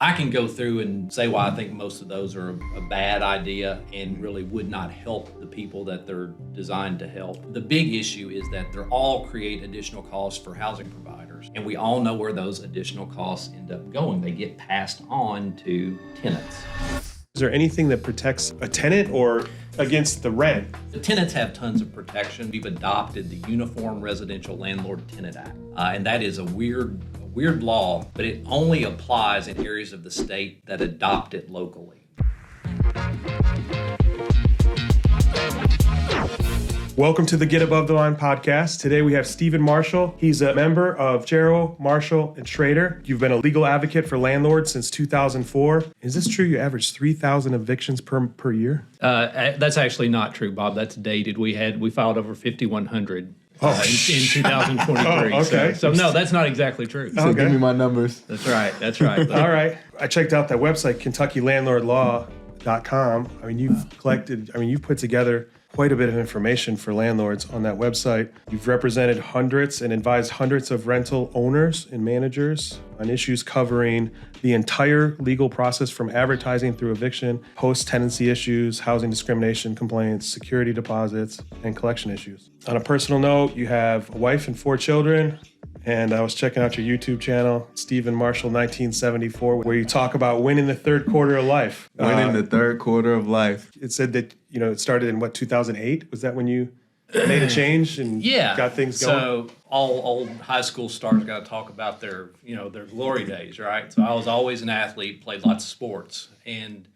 I can go through and say why I think most of those are a bad idea and really would not help the people that they're designed to help. The big issue is that they all create additional costs for housing providers. And we all know where those additional costs end up going. They get passed on to tenants. Is there anything that protects a tenant or against the rent? The tenants have tons of protection. We've adopted the Uniform Residential Landlord-Tenant Act. And that is a weird law, but it only applies in areas of the state that adopt it locally. Welcome to the Get Above the Line podcast. Today we have Stephen Marshall. He's a member of Jarrell, Marshall, and Schrader. You've been a legal advocate for landlords since 2004. Is this true? You average 3,000 evictions per year? That's actually not true, Bob. That's dated. We filed over 5,100 in 2023. Oh, okay. So no, that's not exactly true. So give me my numbers. That's right. All right. I checked out that website, KentuckyLandlordLaw.com. You've put together quite a bit of information for landlords on that website. You've represented hundreds and advised hundreds of rental owners and managers on issues covering the entire legal process from advertising through eviction, post-tenancy issues, housing discrimination complaints, security deposits, and collection issues. On a personal note, you have a wife and 4 children. And I was checking out your YouTube channel, Stephen Marshall 1974, where you talk about winning the third quarter of life. Winning the third quarter of life. It said that, it started in 2008? Was that when you made a change and got things going? So all old high school stars got to talk about their glory days, right? So I was always an athlete, played lots of sports, and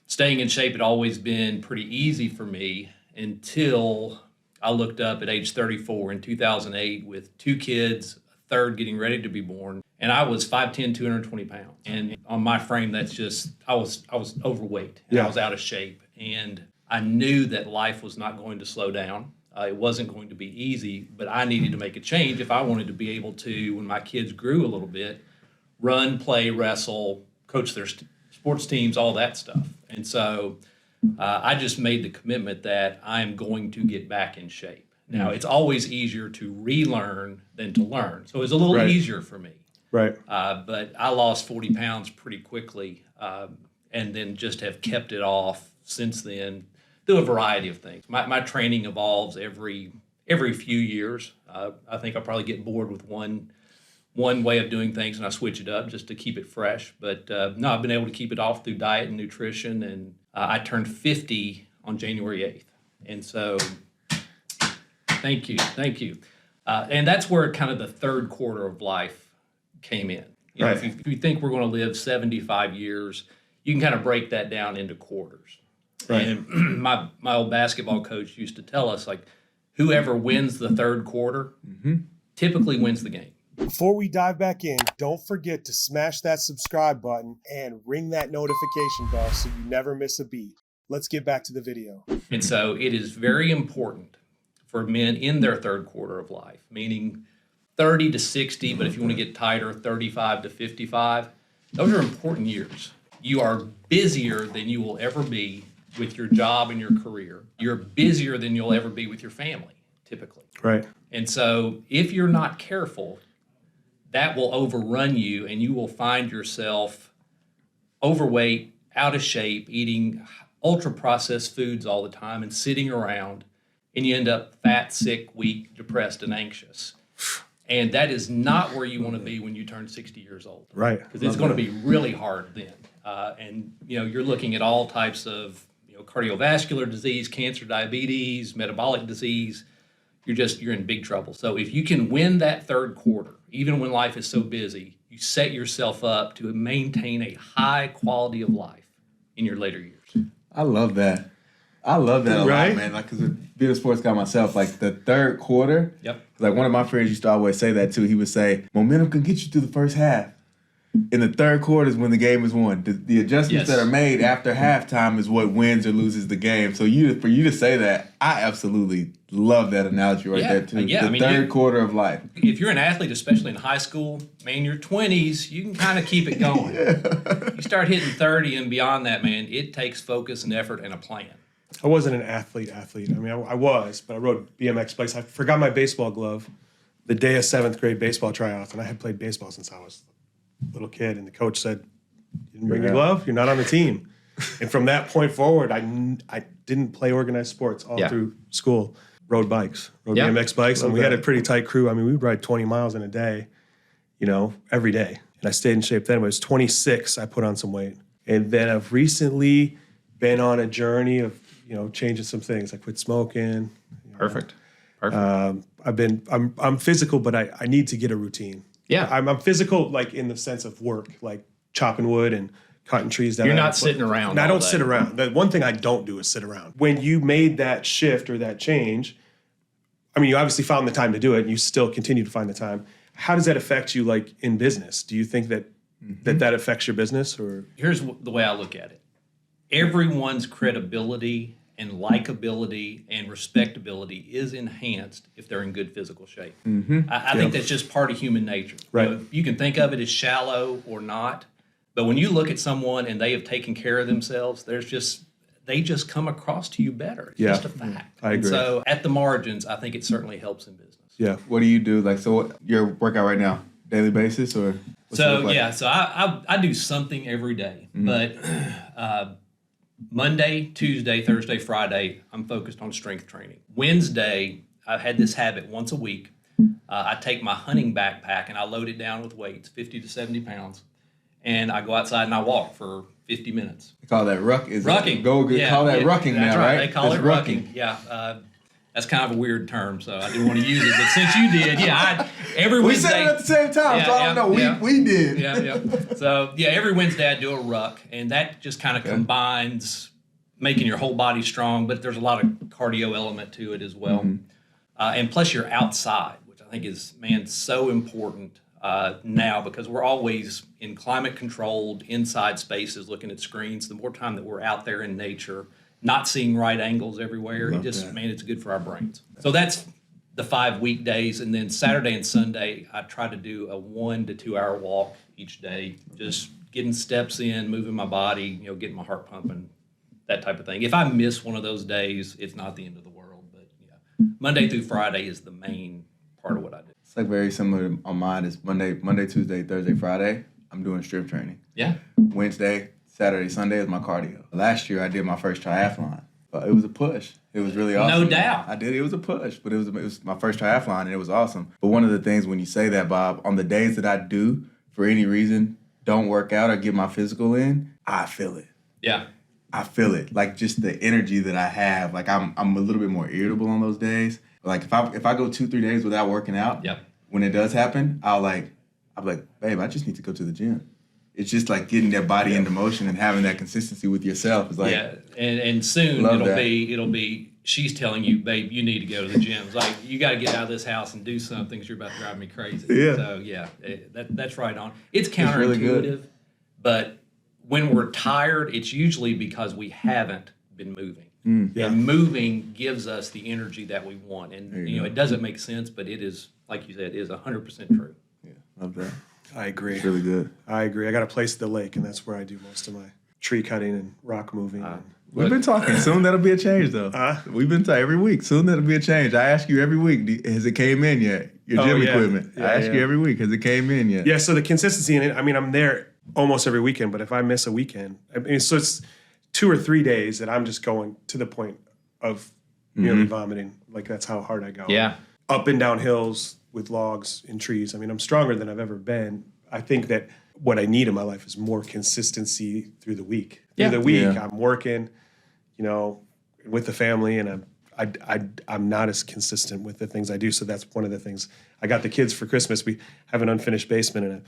staying in shape had always been pretty easy for me until I looked up at age 34 in 2008 with 2 kids, third getting ready to be born, and I was 5'10", 220 pounds. And on my frame, that's just, I was overweight, and I was out of shape. And I knew that life was not going to slow down. It wasn't going to be easy, but I needed to make a change if I wanted to be able to, when my kids grew a little bit, run, play, wrestle, coach their sports teams, all that stuff. And so I just made the commitment that I'm going to get back in shape. Now, it's always easier to relearn than to learn. So it was a little easier for me. Right. But I lost 40 pounds pretty quickly and then just have kept it off since then through a variety of things. My training evolves every few years. I think I'll probably get bored with one way of doing things and I switch it up just to keep it fresh. But no, I've been able to keep it off through diet and nutrition. And I turned 50 on January 8th. And so... Thank you. And that's where kind of the third quarter of life came in. If you think we're going to live 75 years, you can kind of break that down into quarters. Right. And my old basketball coach used to tell us, like, whoever wins the third quarter typically wins the game. Before we dive back in, don't forget to smash that subscribe button and ring that notification bell so you never miss a beat. Let's get back to the video. And so it is very important for men in their third quarter of life, meaning 30 to 60, but if you want to get tighter, 35 to 55. Those are important years. You are busier than you will ever be with your job and your career. You're busier than you'll ever be with your family, typically. Right. And so if you're not careful, that will overrun you and you will find yourself overweight, out of shape, eating ultra-processed foods all the time and sitting around, and you end up fat, sick, weak, depressed, and anxious. And that is not where you want to be when you turn 60 years old. Right. Because it's going to be really hard then. And you're looking at all types of cardiovascular disease, cancer, diabetes, metabolic disease. You're in big trouble. So if you can win that third quarter, even when life is so busy, you set yourself up to maintain a high quality of life in your later years. I love that a lot, man. Like, because being a sports guy myself, like the third quarter. Yep. Like one of my friends used to always say that too. He would say, momentum can get you through the first half. In the third quarter is when the game is won. The adjustments that are made after halftime is what wins or loses the game. So for you to say that, I absolutely love that analogy there too. The third quarter of life. If you're an athlete, especially in high school, man, your 20s, you can kind of keep it going. You start hitting 30 and beyond that, man, it takes focus and effort and a plan. I wasn't an athlete. I mean, I was, but I rode BMX bikes. I forgot my baseball glove the day of 7th grade baseball tryouts, and I had played baseball since I was a little kid, and the coach said, You didn't bring your glove, you're not on the team. And from that point forward, I didn't play organized sports all through school. Rode bikes, BMX bikes, and we had a pretty tight crew. I mean, we would ride 20 miles in a day, every day. And I stayed in shape then. When I was 26, I put on some weight. And then I've recently been on a journey of, changing some things. I quit smoking. Perfect. I'm physical, but I need to get a routine. Yeah. I'm physical, like in the sense of work, like chopping wood and cutting trees down. You're not sitting around. And I don't sit around. The one thing I don't do is sit around. When you made that shift or that change, I mean, you obviously found the time to do it and you still continue to find the time. How does that affect you, like in business? Do you think that that affects your business? Or here's the way I look at it. Everyone's credibility and likability and respectability is enhanced if they're in good physical shape. I think that's just part of human nature. Right. You can think of it as shallow or not, but when you look at someone and they have taken care of themselves, they just come across to you better. It's just a fact. I agree. And so at the margins, I think it certainly helps in business. Yeah. What do you do? Like, so what, your workout right now, daily basis or? So I do something every day, but Monday, Tuesday, Thursday, Friday, I'm focused on strength training. Wednesday, I've had this habit once a week. I take my hunting backpack and I load it down with weights, 50 to 70 pounds, and I go outside and I walk for 50 minutes. They call that rucking. Yeah, call that rucking that's now, right? They call it rucking. Yeah. That's kind of a weird term, so I didn't want to use it. But since you did, every We Wednesday. said it at the same time, so I don't know. We did. Yeah. So, every Wednesday I do a ruck, and that just kind of combines making your whole body strong, but there's a lot of cardio element to it as well. And plus you're outside, which I think is, so important now because we're always in climate-controlled inside spaces looking at screens. The more time that we're out there in nature, not seeing right angles everywhere, it's good for our brains. So that's the 5 weekdays, and then Saturday and Sunday, I try to do a 1 to 2 hour walk each day, just getting steps in, moving my body, getting my heart pumping, that type of thing. If I miss one of those days, it's not the end of the world, but Monday through Friday is the main part of what I do. It's like very similar on mine. It's Monday, Tuesday, Thursday, Friday. I'm doing strength training. Yeah. Wednesday, Saturday, Sunday is my cardio. Last year I did my first triathlon. It was a push. It was really awesome. No doubt. I did. It was a push, but it was my first triathlon and it was awesome. But one of the things when you say that, Bob, on the days that I do, for any reason, don't work out or get my physical in, I feel it. Yeah. I feel it. Like just the energy that I have. Like I'm a little bit more irritable on those days. Like if I go 2-3 days without working out, when it does happen, I'm like, babe, I just need to go to the gym. It's just like getting that body into motion and having that consistency with yourself. It's like and soon it'll be she's telling you, babe, you need to go to the gym. It's like you got to get out of this house and do something because you're about to drive me crazy. Yeah. So that's right on. It's counterintuitive, really but when we're tired, it's usually because we haven't been moving. And moving gives us the energy that we want. And it doesn't make sense, but it is, like you said, it is 100% true. Yeah, love that. I agree. It's really good. I agree. I got a place at the lake, and that's where I do most of my tree cutting and rock moving. We've been talking. Soon that'll be a change, though. We've been talking every week. Soon that'll be a change. I ask you every week, has it came in yet? Your gym equipment. I ask you every week, has it came in yet? Yeah, so the consistency in it, I'm there almost every weekend, but if I miss a weekend, so it's 2 or 3 days that I'm just going to the point of nearly vomiting. Like that's how hard I go. Yeah. Up and down hills with logs and trees. I'm stronger than I've ever been. I think that what I need in my life is more consistency through the week. Through the week, I'm working, with the family, and I'm not as consistent with the things I do. So that's one of the things. I got the kids for Christmas. We have an unfinished basement, and I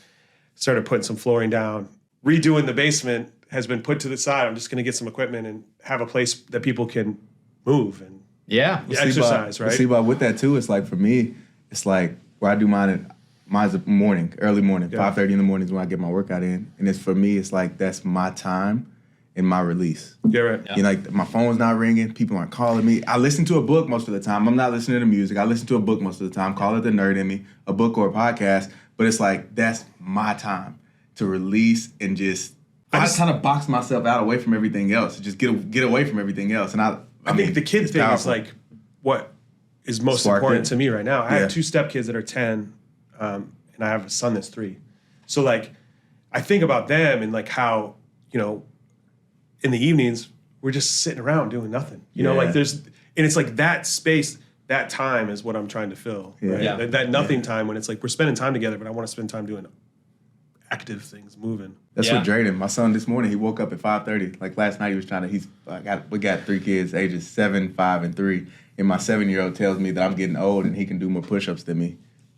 started putting some flooring down. Redoing the basement has been put to the side. I'm just going to get some equipment and have a place that people can move and exercise, right? See, Bob, with that too, it's like for me, it's like where I do mine's early morning, 5:30 in the morning is when I get my workout in. And it's for me, it's like that's my time and my release. Yeah, right. Yeah. Like my phone's not ringing, people aren't calling me. I listen to a book most of the time. I'm not listening to music. I listen to a book most of the time. Call it the nerd in me, a book or a podcast. But it's like that's my time to release and just I kind of box myself out away from everything else. Just get away from everything else. And I think the kid thing is like what is most important to me right now. I have 2 stepkids that are 10, and I have a son that's 3. So like I think about them and like how, in the evenings, we're just sitting around doing nothing. Like and it's like that space, that time is what I'm trying to fill. Yeah. Right? Yeah. That nothing time when it's like we're spending time together, but I want to spend time doing active things, moving. That's what drained him. My son this morning, he woke up at 5:30. Like last night, he was trying to. We got 3 kids, ages 7, 5, and 3. And my 7-year-old tells me that I'm getting old and he can do more push-ups than me.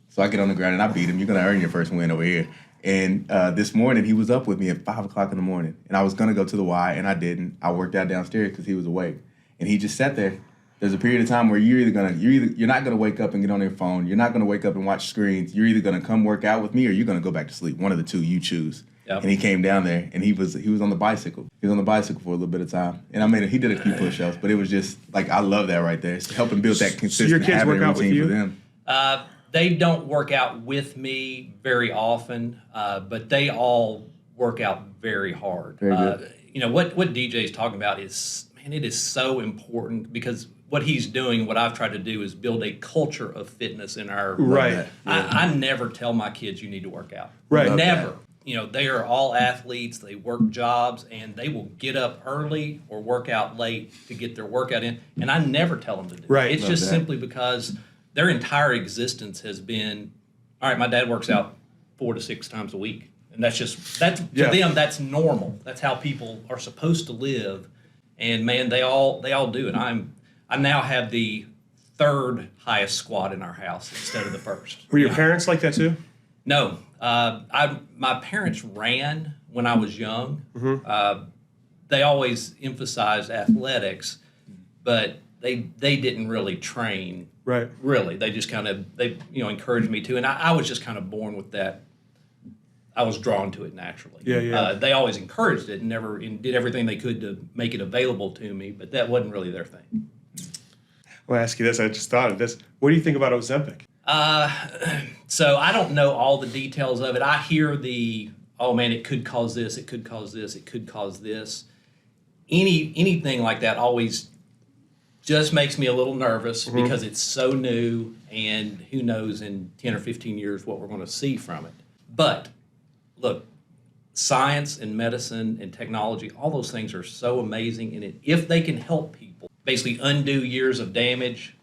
So I get on the ground and I beat him. You're gonna earn your first win over here. And this morning, he was up with me at 5 o'clock in the morning, and I was gonna go to the Y, and I didn't. I worked out downstairs because he was awake, and he just sat there. There's a period of time where you're not gonna wake up and get on your phone. You're not gonna wake up and watch screens. You're either gonna come work out with me or you're gonna go back to sleep. One of the two, you choose. Yep. And he came down there, and he was on the bicycle. He was on the bicycle for a little bit of time, and he did a few push-ups, but it was just like I love that right there. It's helping build that consistent your kids habit work out routine with for you? them. They don't work out with me very often, but they all work out very hard. Very good. What DJ's talking about is, man, it is so important because what he's doing, what I've tried to do is build a culture of fitness in our Right. I never tell my kids you need to work out. Right. Never. They are all athletes. They work jobs, and they will get up early or work out late to get their workout in. And I never tell them to do it. Right. It's Love just that. simply because their entire existence has been, all right, my dad works out 4 to 6 times a week. And to them, that's normal. That's how people are supposed to live. And man, they all do it. I now have the 3rd highest squat in our house instead of the 1st. Were your parents like that too? No. My parents ran when I was young. Mm-hmm. They always emphasized athletics, but they didn't really train. Right. Really, they just encouraged me to, and I was just kind of born with that. I was drawn to it naturally. Yeah. They always encouraged it and did everything they could to make it available to me, but that wasn't really their thing. I'll ask you this. I just thought of this. What do you think about Ozempic? So I don't know all the details of it. I hear oh man, it could cause this, it could cause this, it could cause this. Anything like that always just makes me a little nervous because it's so new, and who knows in 10 or 15 years what we're going to see from it. But look, science and medicine and technology, all those things are so amazing, and if they can help people basically undo years of damage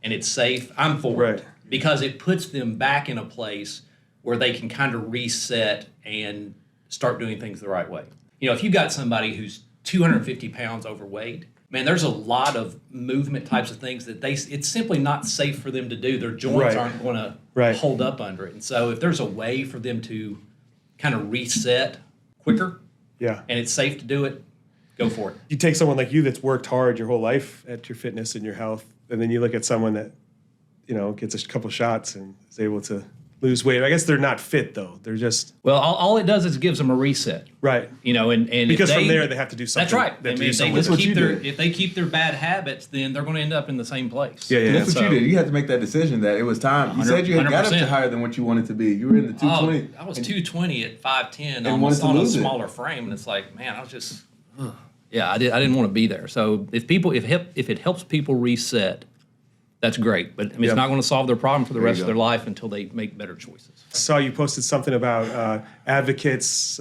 and it's safe, I'm for it. Because it puts them back in a place where they can kind of reset and start doing things the right way. If you've got somebody who's 250 pounds overweight, man, there's a lot of movement types of things that it's simply not safe for them to do. Their joints aren't going to hold up under it. And so if there's a way for them to kind of reset quicker, and it's safe to do it, go for it. You take someone like you that's worked hard your whole life at your fitness and your health, and then you look at someone that, gets a couple shots and is able to lose weight. I guess they're not fit though. They're just all it does is gives them a reset. Right. and because from there they have to do something. That's right. If they keep their bad habits, then they're going to end up in the same place. Yeah. That's what you did. You had to make that decision that it was time. You said you had got up to higher than what you wanted to be. You were in the 220. I was 220 at 5'10", and almost wanted to on a lose it. smaller frame, and it's like, man, I was just, I didn't want to be there. So if it helps people reset, that's great. But it's not going to solve their problem for the rest of their life until they make better choices. I saw you posted something about advocates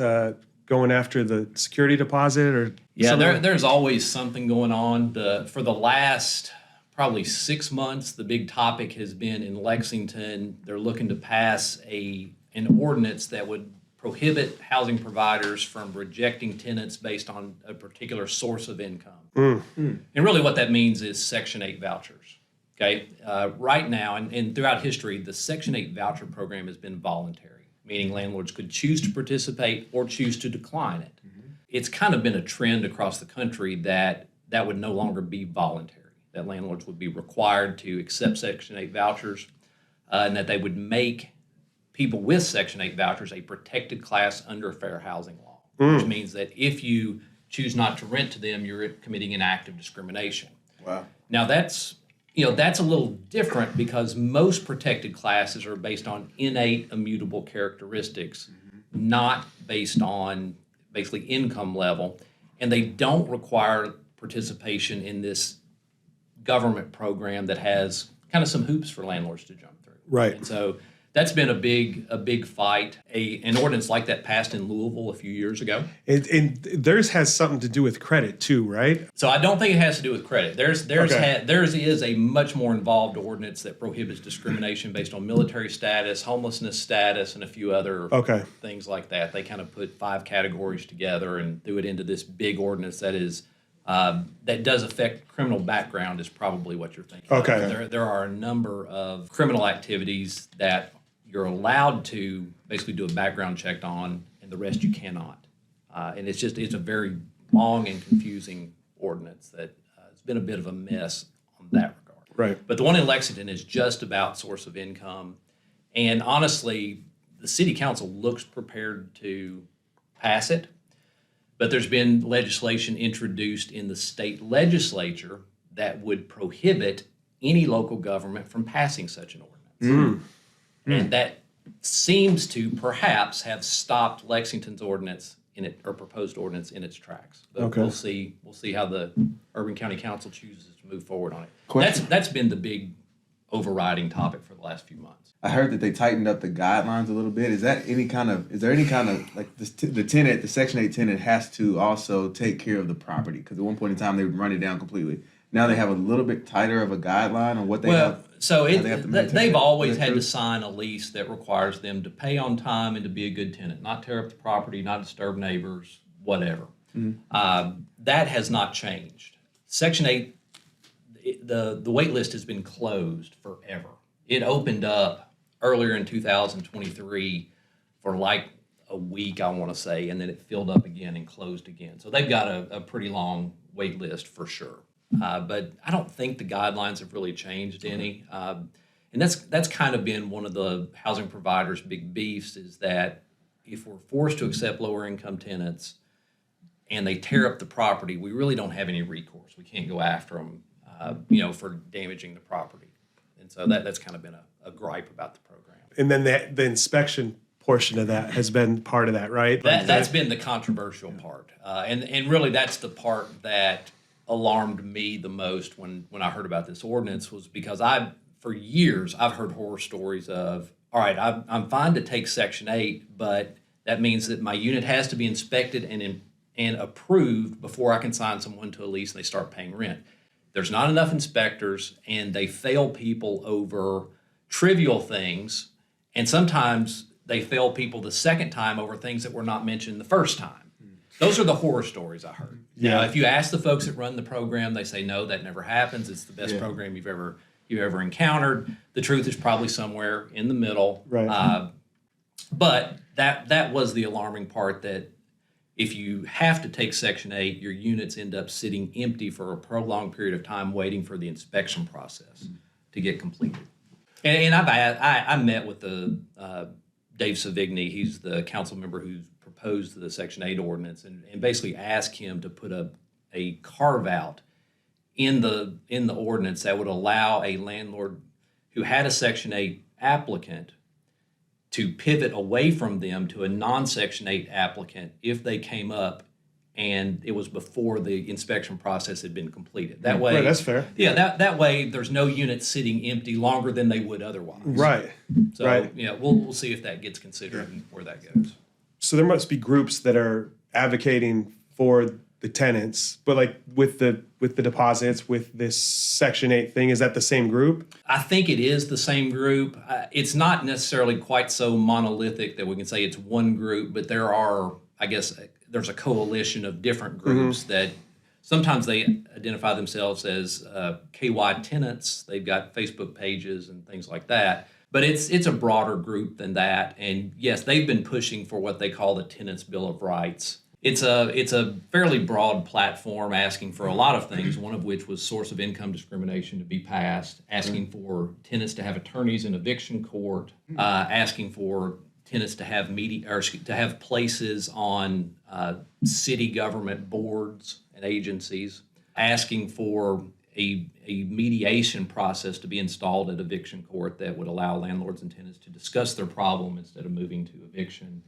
going after the security deposit or there's always something going on. For the last probably 6 months, the big topic has been in Lexington. They're looking to pass an ordinance that would prohibit housing providers from rejecting tenants based on a particular source of income. And really what that means is Section 8 vouchers. Okay, right now and throughout history, the Section 8 voucher program has been voluntary, meaning landlords could choose to participate or choose to decline it. It's kind of been a trend across the country that would no longer be voluntary, that landlords would be required to accept Section 8 vouchers, and that they would make people with Section 8 vouchers a protected class under fair housing law, which means that if you choose not to rent to them, you're committing an act of discrimination. Wow. Now that's a little different because most protected classes are based on innate immutable characteristics, not based on basically income level, and they don't require participation in this government program that has kind of some hoops for landlords to jump through. Right. And so That's been a big fight. An ordinance like that passed in Louisville a few years ago. And theirs has something to do with credit too, right? So I don't think it has to do with credit. Theirs Okay. is a much more involved ordinance that prohibits discrimination based on military status, homelessness status, and a few other Okay. things like that. They kind of put 5 categories together and threw it into this big ordinance that does affect criminal background is probably what you're thinking. Okay. There are a number of criminal activities that you're allowed to basically do a background check on, and the rest you cannot. And it's a very long and confusing ordinance that has been a bit of a mess on that regard. Right. But the one in Lexington is just about source of income. And honestly, the city council looks prepared to pass it. But there's been legislation introduced in the state legislature that would prohibit any local government from passing such an ordinance. And that seems to perhaps have stopped Lexington's ordinance or proposed ordinance in its tracks. But Okay. we'll see how the Urban County Council chooses to move forward on it. Question. That's been the big overriding topic for the last few months. I heard that they tightened up the guidelines a little bit. Is there any kind of like the Section 8 tenant has to also take care of the property? Because at one point in time they would run it down completely. Now they have a little bit tighter of a guideline on what they have. So how they have to maintain they've it. always Is that had true? to sign a lease that requires them to pay on time and to be a good tenant, not tear up the property, not disturb neighbors, whatever. That has not changed. Section 8, the wait list has been closed forever. It opened up earlier in 2023 for like a week, I want to say, and then it filled up again and closed again. So they've got a pretty long wait list for sure. But I don't think the guidelines have really changed any. And that's kind of been one of the housing providers' big beefs is that if we're forced to accept lower income tenants and they tear up the property, we really don't have any recourse. We can't go after them, for damaging the property. And so that's kind of been a gripe about the program. And then the inspection portion of that has been part of that, right? That's been the controversial part. And really that's the part that alarmed me the most when I heard about this ordinance was because for years I've heard horror stories of, all right, I'm fine to take Section 8, but that means that my unit has to be inspected and approved before I can sign someone to a lease and they start paying rent. There's not enough inspectors and they fail people over trivial things, and sometimes they fail people the second time over things that were not mentioned the first time. Those are the horror stories I heard. Yeah. If you ask the folks that run the program, they say, no, that never happens. It's the best Yeah. program you've ever encountered. The truth is probably somewhere in the middle. Right. But that was the alarming part, that if you have to take Section 8, your units end up sitting empty for a prolonged period of time waiting for the inspection process to get completed. And I met with the Dave Savigny. He's the council member who's proposed the Section 8 ordinance, and basically asked him to put a carve out in the ordinance that would allow a landlord who had a Section 8 applicant to pivot away from them to a non-Section 8 applicant if they came up and it was before the inspection process had been completed. That way, Right, that's fair. Yeah, that way there's no units sitting empty longer than they would otherwise. Right. So Right. yeah, we'll see if that gets considered and where that goes. So there must be groups that are advocating for the tenants, but like with the deposits, with this Section 8 thing, is that the same group? I think it is the same group. It's not necessarily quite so monolithic that we can say it's one group, but there are, I guess, there's a coalition of different groups that sometimes they identify themselves as KY tenants. They've got Facebook pages and things like that. But it's a broader group than that. And yes, they've been pushing for what they call the Tenants' Bill of Rights. It's a fairly broad platform asking for a lot of things, one of which was source of income discrimination to be passed, asking for tenants to have attorneys in eviction court, asking for tenants to have to have places on city government boards and agencies, asking for a mediation process to be installed at eviction court that would allow landlords and tenants to discuss their problem instead of moving to eviction,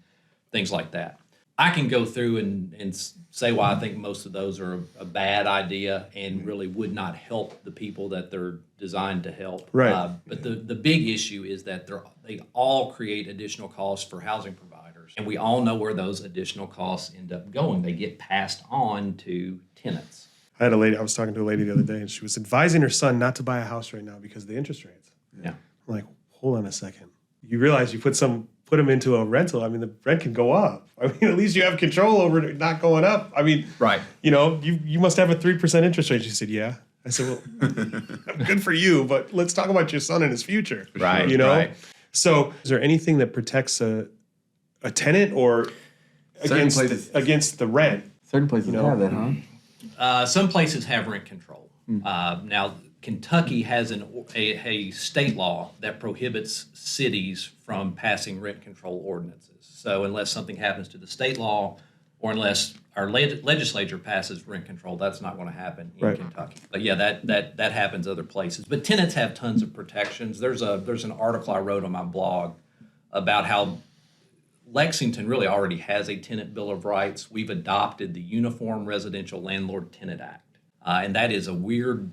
things like that. I can go through and say why I think most of those are a bad idea and really would not help the people that they're designed to help. Right. But the big issue is that they all create additional costs for housing providers. And we all know where those additional costs end up going. They get passed on to tenants. I was talking to a lady the other day, and she was advising her son not to buy a house right now because of the interest rates. Yeah. I'm like, hold on a second. You realize you put them into a rental. I mean, the rent can go up. I mean, at least you have control over it not going up. I mean, right. You must have a 3% interest rate. She said, yeah. I said, well, good for you, but let's talk about your son and his future. Right. Right. So is there anything that protects a tenant or against the rent? Certain places have that, huh? Some places have rent control. Now, Kentucky has a state law that prohibits cities from passing rent control ordinances. So unless something happens to the state law or unless our legislature passes rent control, that's not going to happen in Kentucky. But yeah, that happens other places. But tenants have tons of protections. There's an article I wrote on my blog about how Lexington really already has a tenant bill of rights. We've adopted the Uniform Residential Landlord-Tenant Act. And that is a weird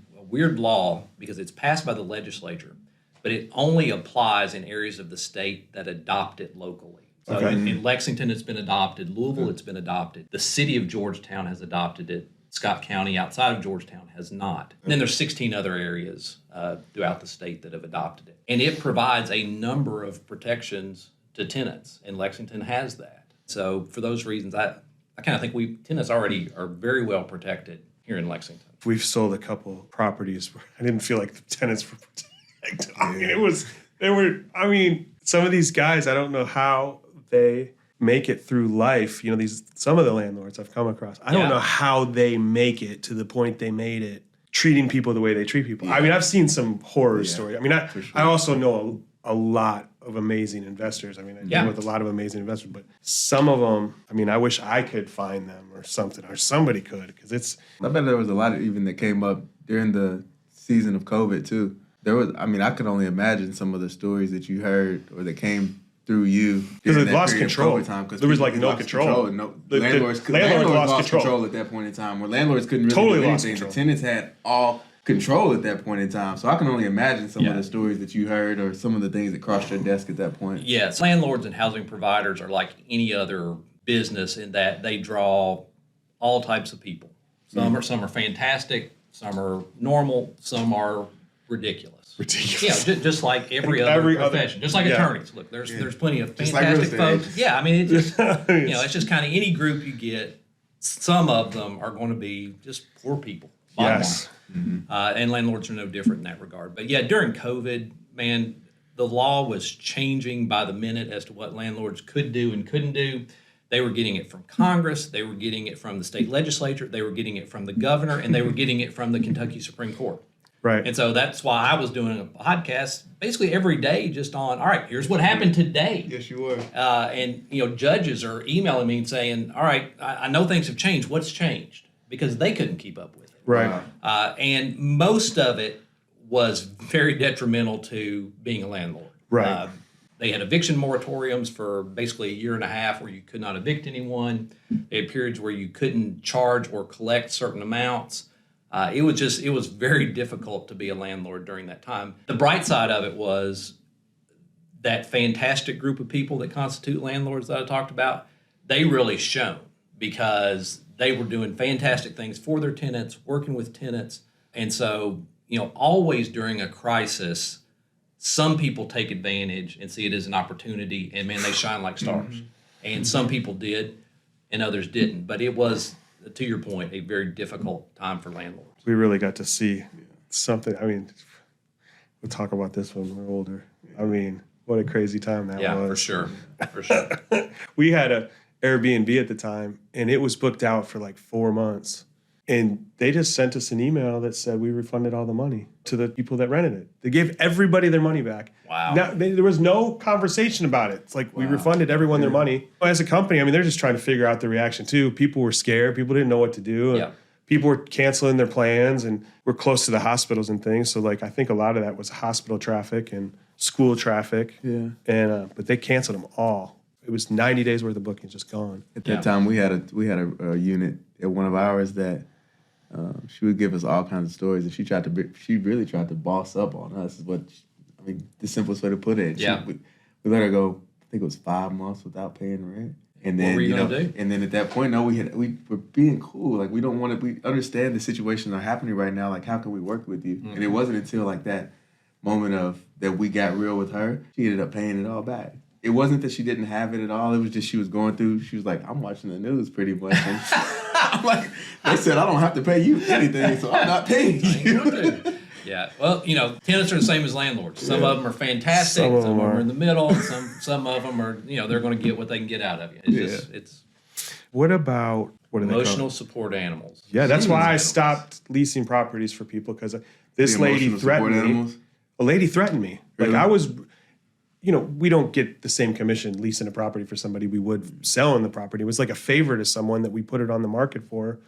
law because it's passed by the legislature, but it only applies in areas of the state that adopt it locally. So in Lexington, it's been adopted. Louisville, it's been adopted. The city of Georgetown has adopted it. Scott County outside of Georgetown has not. And then there's 16 other areas throughout the state that have adopted it. And it provides a number of protections to tenants, and Lexington has that. So for those reasons, I kind of think tenants already are very well protected here in Lexington. We've sold a couple properties where I didn't feel like the tenants were protected. I mean, some of these guys, I don't know how they make it through life. Some of the landlords I've come across, I don't know how they make it to the point they made it, treating people the way they treat people. Yeah. I mean, I've seen some horror stories. I mean, I also know a lot of amazing investors. I mean, I deal with a lot of amazing investors, but some of them, I mean, I wish I could find them or something, or somebody could, because I bet there was a lot even that came up during the season of COVID too. I could only imagine some of the stories that you heard or that came through you. Because it lost control. There was like no control. Landlords lost control at that point in time, where landlords couldn't really do anything. The tenants had all control at that point in time. So I can only imagine some of the stories that you heard or some of the things that crossed your desk at that point. Yes, landlords and housing providers are like any other business in that they draw all types of people. Some are fantastic, some are normal, some are ridiculous. Yeah, just like every other profession, just like attorneys. Look, there's plenty of fantastic folks. Yeah, I mean, it just it's just kind of any group you get. Some of them are going to be just poor people. Yes. And landlords are no different in that regard. But yeah, during COVID, man, the law was changing by the minute as to what landlords could do and couldn't do. They were getting it from Congress, they were getting it from the state legislature, they were getting it from the governor, and they were getting it from the Kentucky Supreme Court. Right. And so that's why I was doing a podcast basically every day just on, all right, here's what happened today. Yes, you were. And judges are emailing me and saying, all right, I know things have changed. What's changed? Because they couldn't keep up with it. Right. And most of it was very detrimental to being a landlord. Right. They had eviction moratoriums for basically a year and a half where you could not evict anyone. They had periods where you couldn't charge or collect certain amounts. It was very difficult to be a landlord during that time. The bright side of it was that fantastic group of people that constitute landlords that I talked about, they really shone because they were doing fantastic things for their tenants, working with tenants. And so, always during a crisis, some people take advantage and see it as an opportunity, and man, they shine like stars. And some people did, and others didn't. But it was, to your point, a very difficult time for landlords. We really got to see something. I mean, we'll talk about this when we're older. I mean, what a crazy time that was. Yeah, for sure. For sure. We had a Airbnb at the time, and it was booked out for like 4 months. And they just sent us an email that said we refunded all the money to the people that rented it. They gave everybody their money back. Wow. Now, there was no conversation about it. It's like we refunded everyone their money. As a company, I mean, they're just trying to figure out the reaction too. People were scared. People didn't know what to do. Yeah. People were canceling their plans, and we're close to the hospitals and things. So I think a lot of that was hospital traffic and school traffic. Yeah. And but they canceled them all. it was 90 days worth of bookings just gone. At that time, we had a unit at one of ours that she would give us all kinds of stories, and she really tried to boss up on us. Is the simplest way to put it. Yeah. We let her go. I think it was 5 months without paying rent. And then what were you gonna do? And then at that point, no, we were being cool. Like we don't want to. We understand the situations are happening right now. Like how can we work with you? And it wasn't until like that moment of that we got real with her. She ended up paying it all back. It wasn't that she didn't have it at all. It was just she was going through. She was like, I'm watching the news pretty much. And I'm like, they said I don't have to pay you anything, so I'm not paying you. Yeah, well, tenants are the same as landlords. Some of them are fantastic. Some of them are in the middle. Some of them are, they're going to get what they can get out of you. It's What about what are they emotional called? support animals. Yeah, that's why I Animals. stopped leasing properties for people because this The lady emotional threatened support me. animals? A lady threatened me. Really? Like I was, we don't get the same commission leasing a property for somebody we would selling the property. It was like a favor to someone that we put it on the market for,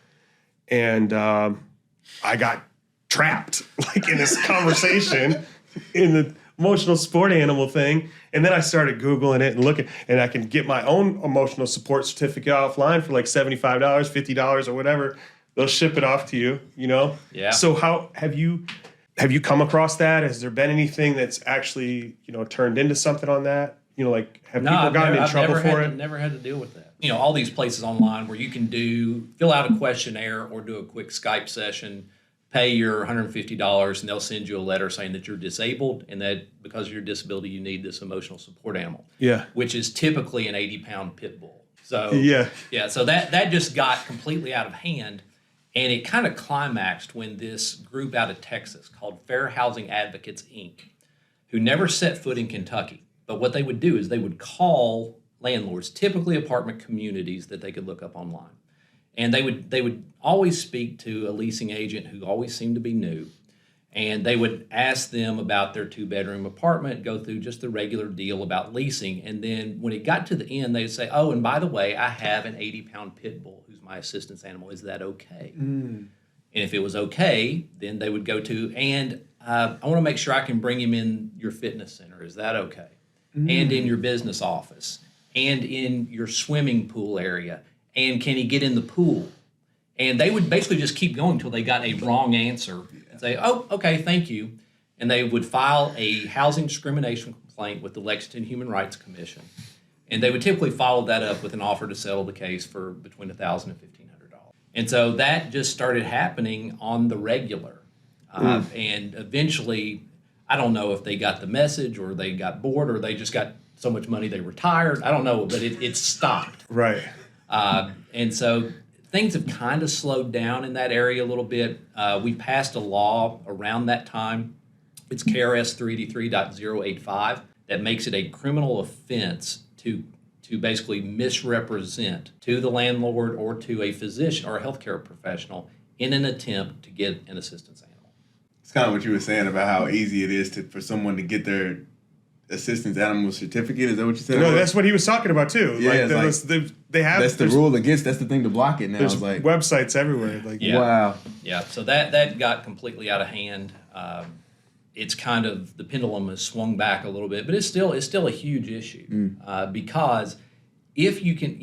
and I got trapped like in this conversation in the emotional support animal thing. And then I started Googling it and looking, and I can get my own emotional support certificate offline for like $75, $50 or whatever. They'll ship it off to you, Yeah. So how have you come across that? Has there been anything that's actually, turned into something on that? Like have people gotten in trouble for it? Never had to deal with that. All these places online where you can fill out a questionnaire or do a quick Skype session, pay your $150, and they'll send you a letter saying that you're disabled and that because of your disability, you need this emotional support animal. Yeah. Which is typically an 80-pound pit bull. So Yeah. So that just got completely out of hand, and it kind of climaxed when this group out of Texas called Fair Housing Advocates, Inc., who never set foot in Kentucky. But what they would do is they would call landlords, typically apartment communities that they could look up online. And they would always speak to a leasing agent who always seemed to be new. And they would ask them about their 2-bedroom apartment, go through just the regular deal about leasing. And then when it got to the end, they'd say, oh, and by the way, I have an 80-pound pit bull who's my assistance animal. Is that okay? And if it was okay, then they would go to, and I want to make sure I can bring him in your fitness center. Is that okay? And in your business office, and in your swimming pool area. And can he get in the pool? And they would basically just keep going until they got a wrong answer and say, oh, okay, thank you. And they would file a housing discrimination complaint with the Lexington Human Rights Commission. And they would typically follow that up with an offer to settle the case for between $1,000 and $1,500. And so that just started happening on the regular. And eventually, I don't know if they got the message or they got bored or they just got so much money they retired. I don't know, but it stopped. Right. And so things have kind of slowed down in that area a little bit. We passed a law around that time. It's KRS 383.085 that makes it a criminal offense to basically misrepresent to the landlord or to a physician or a healthcare professional in an attempt to get an assistance animal. It's kind of what you were saying about how easy it is for someone to get their assistance animal certificate. Is that what you said? No, that's what he was talking about too. Yeah, they have. That's the rule against. That's the thing to block it now. There's It's like websites everywhere. Like Yeah. wow. Yeah, so that got completely out of hand. It's kind of the pendulum has swung back a little bit, but it's still a huge issue because if you can,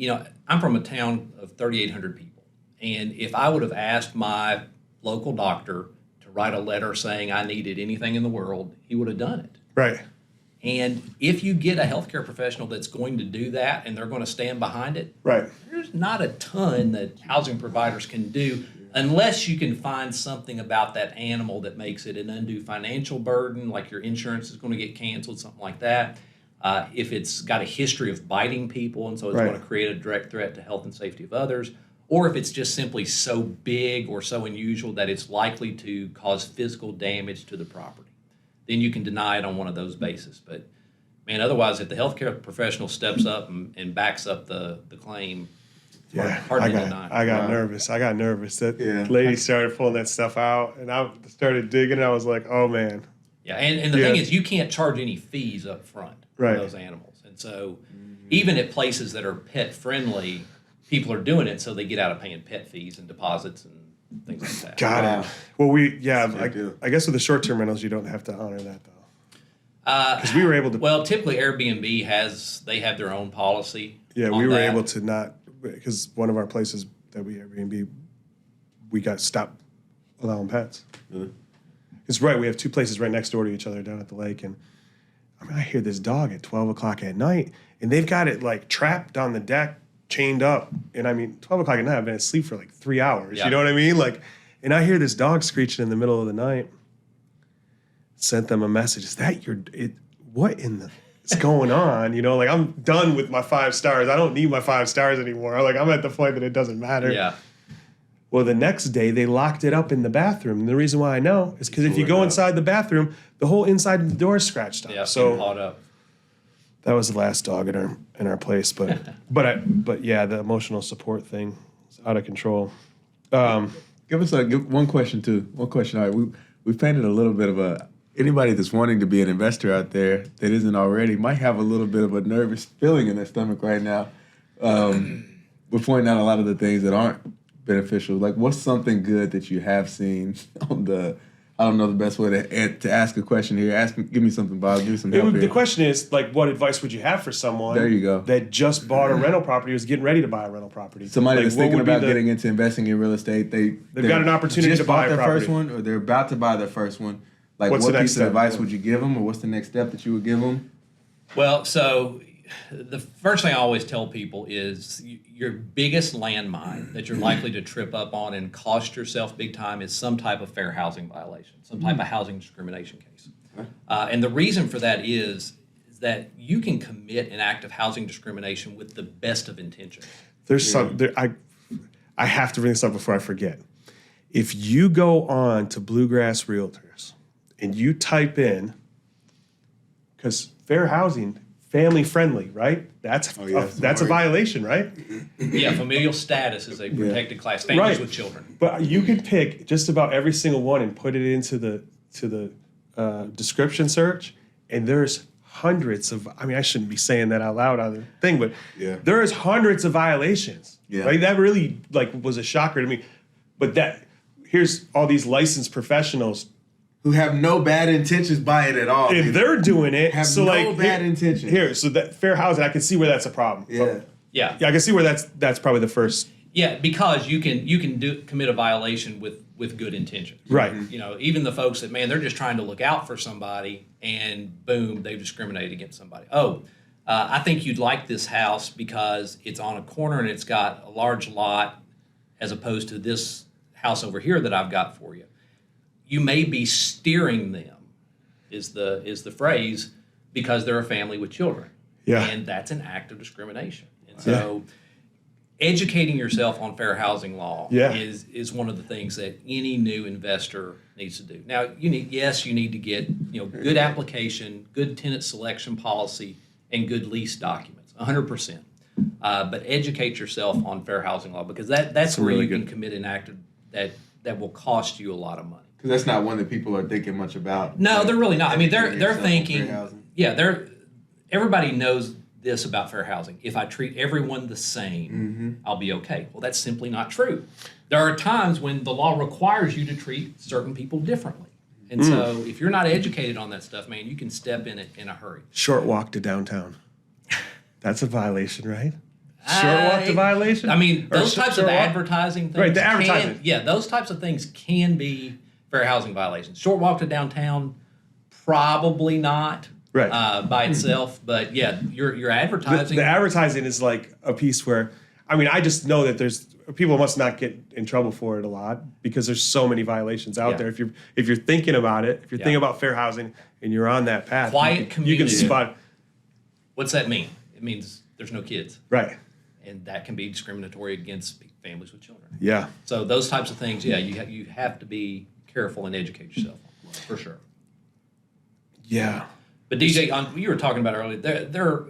I'm from a town of 3,800 people, and if I would have asked my local doctor to write a letter saying I needed anything in the world, he would have done it. Right. And if you get a healthcare professional that's going to do that and they're going to stand behind it, Right. there's not a ton that housing providers can do unless you can find something about that animal that makes it an undue financial burden, like your insurance is going to get canceled, something like that. If it's got a history of biting people and so it's Right. going to create a direct threat to health and safety of others, or if it's just simply so big or so unusual that it's likely to cause physical damage to the property, then you can deny it on one of those bases. But man, otherwise, if the healthcare professional steps up and backs up the claim, hard to deny. I got nervous. That Yeah. lady started pulling that stuff out, and I started digging, and I was like, oh, man. Yeah, and the thing is, you can't charge any fees up front Right. for those animals. And so even at places that are pet-friendly, people are doing it so they get out of paying pet fees and deposits and things like that. Got Wow. it. Well, That's a big deal. I guess with the short-term rentals, you don't have to honor that, though. Because we were able to. Well, typically Airbnb they have their own policy. Yeah, on we were that. able to not, because one of our places that we Airbnb, we got stopped allowing pets. It's right. We have two places right next door to each other down at the lake, and I mean, I hear this dog at 12 o'clock at night, and they've got it like trapped on the deck, chained up. And I mean, 12 o'clock at night, I've been asleep for like 3 hours. Yeah. You know what I mean? Like, and I hear this dog screeching in the middle of the night. Sent them a message. Is that what in the is going on? You know, like I'm done with my 5 stars. I don't need my 5 stars anymore. Like I'm at the point that it doesn't matter. Yeah. Well, the next day they locked it up in the bathroom. And the reason why I know is because if you go inside the bathroom, the whole inside of the door is scratched up. Yeah. So Caught up. that was the last dog in our place. But but yeah, the emotional support thing is out of control. Give us one question too. One question. All right, we painted a little bit of anybody that's wanting to be an investor out there that isn't already might have a little bit of a nervous feeling in their stomach right now. We're pointing out a lot of the things that aren't beneficial. Like, what's something good that you have seen on the? I don't know the best way to ask a question here. Give me something, Bob. Give me some help here. The question is, like, what advice would you have for someone There you go. that just bought a rental property, was getting ready to buy a rental property? Somebody Like, that's what thinking would be about getting into investing in real estate. They've got an opportunity to buy a their property. first one, or they're about to buy their first one. Like, What's what the next piece of step? advice would you give them, or what's the next step that you would give them? Well, so the first thing I always tell people is your biggest landmine that you're likely to trip up on and cost yourself big time is some type of fair housing violation, some type of housing discrimination case. And the reason for that is that you can commit an act of housing discrimination with the best of intentions. There's I have to bring this up before I forget. If you go on to Bluegrass Realtors and you type in, because fair housing, family friendly, right? That's a violation, right? Yeah, familial status is a protected class, families Right. with children. But you could pick just about every single one and put it into the description search, and there's hundreds of. I mean, I shouldn't be saying that out loud on the thing, but there is hundreds of violations. Yeah. Right? That really was a shocker to me. But here's all these licensed professionals. Who have no bad intentions by it at all. If they're doing it, Have so no bad intentions. Here, so that fair housing, I can see where that's a problem. Yeah. Yeah, I can see where that's probably the first. Yeah, because you can commit a violation with good intentions. Right. You know, even the folks that, man, they're just trying to look out for somebody, and boom, they've discriminated against somebody. I think you'd like this house because it's on a corner and it's got a large lot, as opposed to this house over here that I've got for you. You may be steering them, is the phrase, because they're a family with children. Yeah. And that's an act of discrimination. And so educating yourself on fair housing law is one of the things that any new investor needs to do. Now, you need to get good application, good tenant selection policy, and good lease documents, 100%. But educate yourself on fair housing law, because that's where really you can good. commit an act that will cost you a lot of money. Because that's not one that people are thinking much about. No, they're really not. I mean, they're Educating yourself on thinking, fair housing. everybody knows this about fair housing. If I treat everyone the same, I'll be okay. Well, that's simply not true. There are times when the law requires you to treat certain people differently. And so if you're not educated on that stuff, man, you can step in it in a hurry. Short walk to downtown. That's a violation, right? Short walk to violation? I mean, Or those types of short walk? advertising things. Right, the advertising. Those types of things can be fair housing violations. Short walk to downtown, probably not by itself. But yeah, your advertising. The advertising is like a piece where, I mean, I just know that there's people must not get in trouble for it a lot because there's so many violations out there. If you're thinking about it, if you're thinking about fair housing and you're on that path, Quiet you can community. spot. What's that mean? It means there's no kids. Right. And that can be discriminatory against families with children. Yeah. So those types of things, you have to be careful and educate yourself on, for sure. Yeah. But DJ, you were talking about earlier,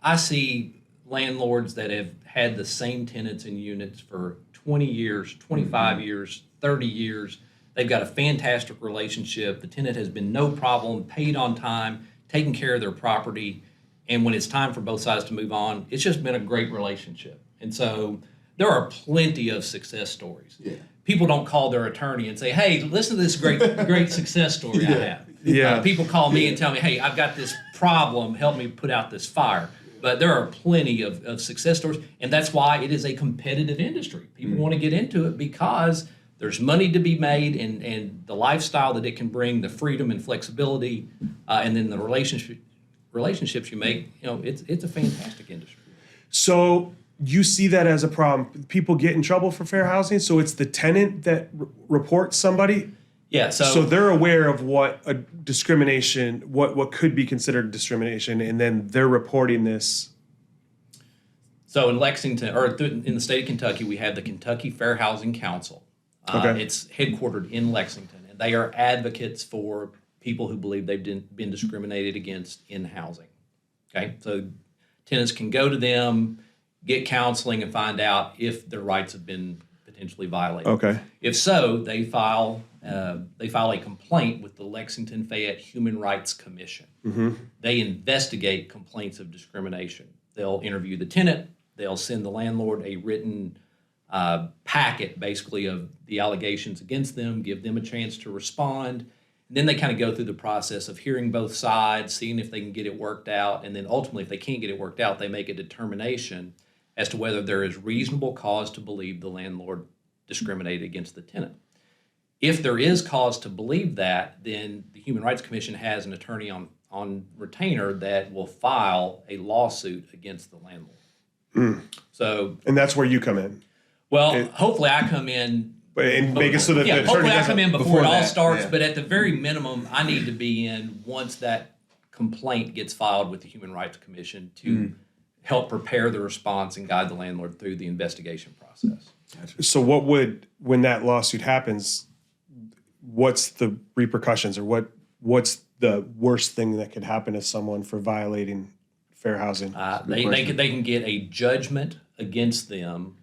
I see landlords that have had the same tenants and units for 20 years, 25 years, 30 years. They've got a fantastic relationship. The tenant has been no problem, paid on time, taking care of their property. And when it's time for both sides to move on, it's just been a great relationship. And so there are plenty of success stories. Yeah. People don't call their attorney and say, hey, listen to this great success story I have. Yeah. People call me and tell me, hey, I've got this problem, help me put out this fire. But there are plenty of success stories, and that's why it is a competitive industry. People want to get into it because there's money to be made, and the lifestyle that it can bring, the freedom and flexibility, and then the relationships you make, it's a fantastic industry. So you see that as a problem. People get in trouble for fair housing, so it's the tenant that reports somebody? Yeah, So they're aware of what a discrimination, what could be considered discrimination, and then they're reporting this. So in Lexington, or in the state of Kentucky, we have the Kentucky Fair Housing Council. Okay. It's headquartered in Lexington, and they are advocates for people who believe they've been discriminated against in housing. Okay, so tenants can go to them, get counseling, and find out if their rights have been potentially violated. Okay. If so, they file a complaint with the Lexington Fayette Human Rights Commission. They investigate complaints of discrimination. They'll interview the tenant. They'll send the landlord a written packet, basically, of the allegations against them, give them a chance to respond. And then they kind of go through the process of hearing both sides, seeing if they can get it worked out. And then ultimately, if they can't get it worked out, they make a determination as to whether there is reasonable cause to believe the landlord discriminated against the tenant. If there is cause to believe that, then the Human Rights Commission has an attorney on retainer that will file a lawsuit against the landlord. So, And that's where you come in. well, hopefully I come in. And make it so that the attorney Hopefully I doesn't- come in before it all that, starts. yeah. But at the very minimum, I need to be in once that complaint gets filed with the Human Rights Commission to help prepare the response and guide the landlord through the investigation process. So when that lawsuit happens, what's the repercussions, or what's the worst thing that could happen to someone for violating fair housing? They can get a judgment against them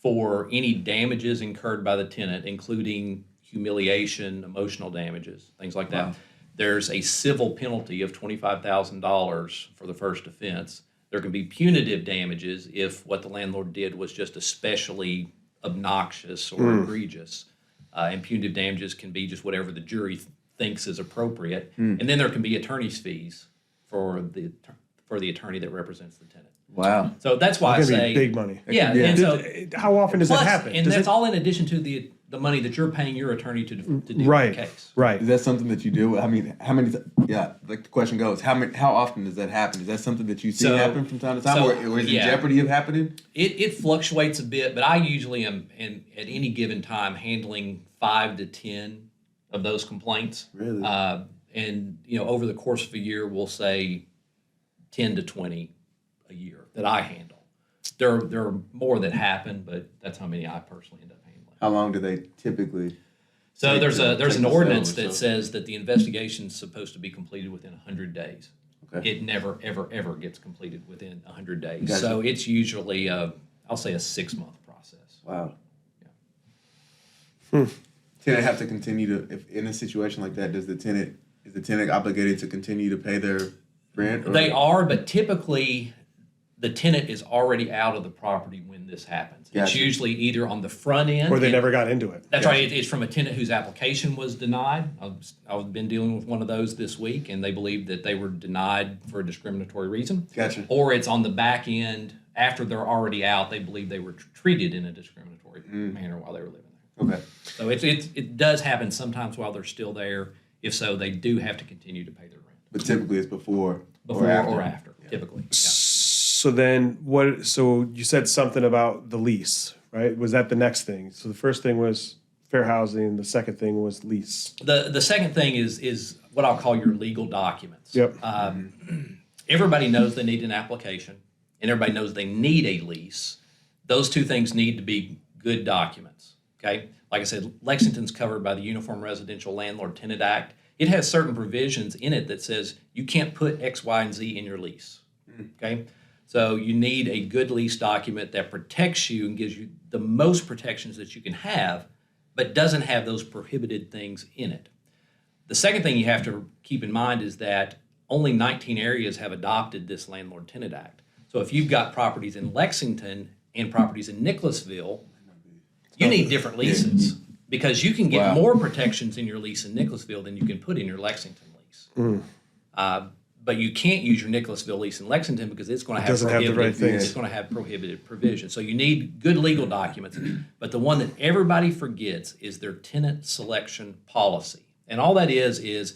for any damages incurred by the tenant, including humiliation, emotional damages, things like that. Wow. There's a civil penalty of $25,000 for the first offense. There can be punitive damages if what the landlord did was just especially obnoxious or egregious. And punitive damages can be just whatever the jury thinks is appropriate. And then there can be attorney's fees for the attorney that represents the tenant. Wow. So that's why I It's gonna say be big money. Yeah, Yeah. and so How often does plus, that happen? and Does that's it- all in addition to the money that you're paying your attorney to do right, the case. right. Is that something that you do? I mean, how many? Like the question goes, how often does that happen? Is that something that you see So- happen from time to time, so, or is it yeah. jeopardy of happening? It fluctuates a bit, but I usually am at any given time handling 5 to 10 of those complaints. Really? And over the course of a year, we'll say 10 to 20 a year that I handle. There are more that happen, but that's how many I personally end up handling. How long do they typically? So take there's to- an take to ordinance settle, that so- says that the investigation is supposed to be completed within 100 days. Okay. It never, ever, ever gets completed within 100 days. Gotcha. So it's usually, I'll say, a 6-month process. Wow. Yeah. Tenant have to continue to, if in a situation like that, is the tenant obligated to continue to pay their rent? Or? They are, but typically the tenant is already out of the property when this happens. It's Gotcha. usually either on the front end. Or they and- never got into it. That's right. It's from a tenant whose application was denied. I've been dealing with one of those this week, and they believe that they were denied for a discriminatory reason. Gotcha. Or it's on the back end after they're already out. They believe they were treated in a discriminatory manner while they were living there. Okay. So it does happen sometimes while they're still there. If so, they do have to continue to pay their rent But typically it's before before or after. typically. Yeah. So then what? So you said something about the lease, right? Was that the next thing? So the first thing was fair housing. The second thing was lease. The second thing is what I'll call your legal documents. Yep. Everybody knows they need an application, and everybody knows they need a lease. Those two things need to be good documents. Okay, like I said, Lexington's covered by the Uniform Residential Landlord-Tenant Act. It has certain provisions in it that says you can't put X, Y, and Z in your lease. Okay, so you need a good lease document that protects you and gives you the most protections that you can have, but doesn't have those prohibited things in it. The second thing you have to keep in mind is that only 19 areas have adopted this Landlord-Tenant Act. So if you've got properties in Lexington and properties in Nicholasville, you need different leases because you can get Wow. more protections in your lease in Nicholasville than you can put in your Lexington But you can't use your Nicholasville lease in Lexington because it's going to have doesn't have the right things. It's going to have prohibited provisions. So you need good legal documents. But the one that everybody forgets is their tenant selection policy. And all that is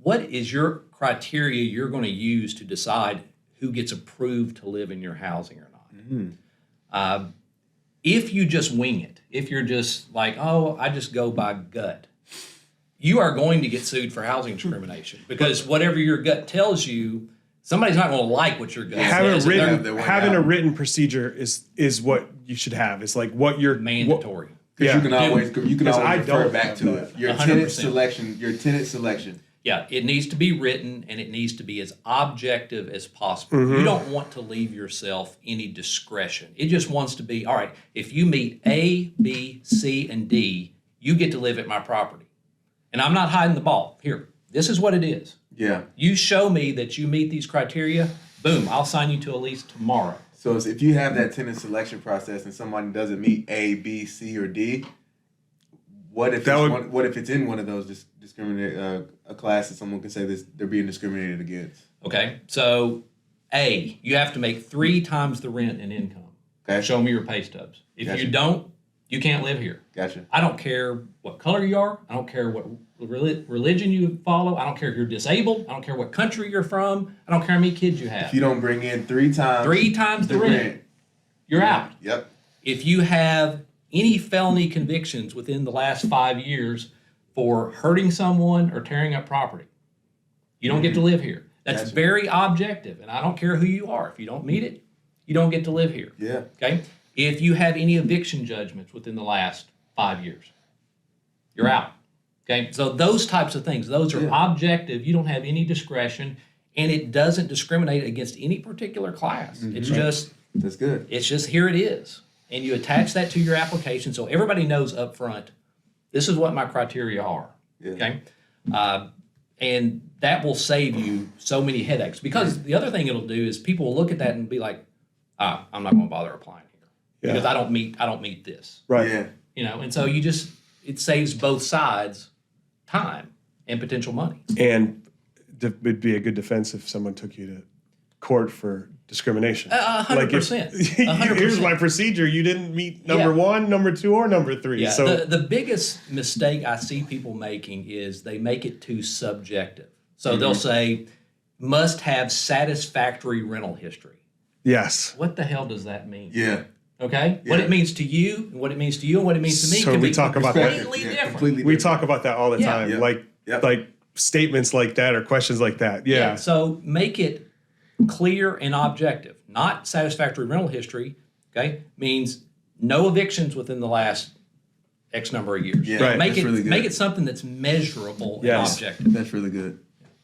what is your criteria you're going to use to decide who gets approved to live in your housing or not? If you just wing it, if you're just like, oh, I just go by gut, you are going to get sued for housing discrimination because whatever your gut tells you, somebody's not going to like what your gut says. Having a written procedure is what you should have. It's like what you're mandatory. Because you can always refer back to that. it. Your 100%. tenant selection. Yeah, it needs to be written and it needs to be as objective as possible. You don't want to leave yourself any discretion. It just wants to be, all right, if you meet A, B, C, and D, you get to live at my property. And I'm not hiding the ball. Here, this is what it is. Yeah. You show me that you meet these criteria, boom, I'll sign you to a lease tomorrow. So if you have that tenant selection process and somebody doesn't meet A, B, C, or D, what if it's in one of those a class that someone can say they're being discriminated against? Okay, so A, you have to make 3 times the rent and income. Okay. Show me your pay stubs. If you don't, you can't live here. Gotcha. I don't care what color you are. I don't care what religion you follow. I don't care if you're disabled. I don't care what country you're from. I don't care how many kids you have. If you don't bring in 3 times the rent, you're out. Yep. If you have any felony convictions within the last 5 years for hurting someone or tearing up property, you don't get to live here. That's very objective, and I don't care who you are. If you don't meet it, you don't get to live here. Yeah. Okay? If you have any eviction judgments within the last 5 years, you're out. Okay? So those types of things, those are objective. You don't have any discretion, and it doesn't discriminate against any particular class. It's just that's good. It's just here it is. And you attach that to your application so everybody knows up front, this is what my criteria are. Yeah. Okay? And that will save you so many headaches. Because the other thing it'll do is people will look at that and be like, I'm not going to bother applying here because I don't meet this. Right. Yeah. You know, and so it saves both sides time and potential money. And it'd be a good defense if someone took you to court for discrimination. 100%. 100%. Here's my procedure. You didn't meet number 1, number 2, or number 3. Yeah. So the biggest mistake I see people making is they make it too subjective. So they'll say, must have satisfactory rental history. yes. What the hell does that mean? Yeah. Okay? Yeah. What it means to you, and what it means to you, and what it means to me So can we be talk about that. completely different. Completely We different. talk about that all the Yeah. time. Yep. Like statements like that or questions like that. Yeah. So make it clear and objective. Not satisfactory rental history, okay, means no evictions within the last X number of years. Yeah, Right. Make that's it really good. make it something that's measurable Yes. and objective. That's really good.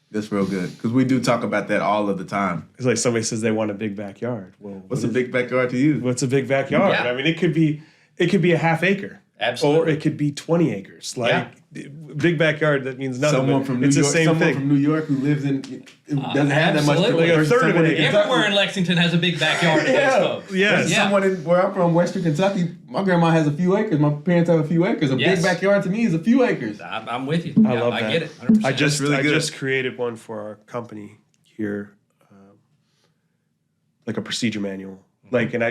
That's real good. Because we do talk about that all of the time. It's like somebody says they want a big backyard. Well, What's a big backyard to you? what's a big backyard? Yeah. I mean, it could be a half acre. Absolutely. Or it could be 20 acres. Big backyard, that means nothing. Someone but from New it's York. the same Someone thing. from New York who lives in who doesn't have that much. Absolutely. Like a third of an acre. Everywhere in Lexington has a big backyard. Yes. Yeah. Someone where I'm from, Western Kentucky, my grandma has a few acres. My parents have a few acres. A Yes. big backyard to me is a few acres. I'm with you. I love that. I get it. 100%. I just really good. created one for our company here, like a procedure manual. And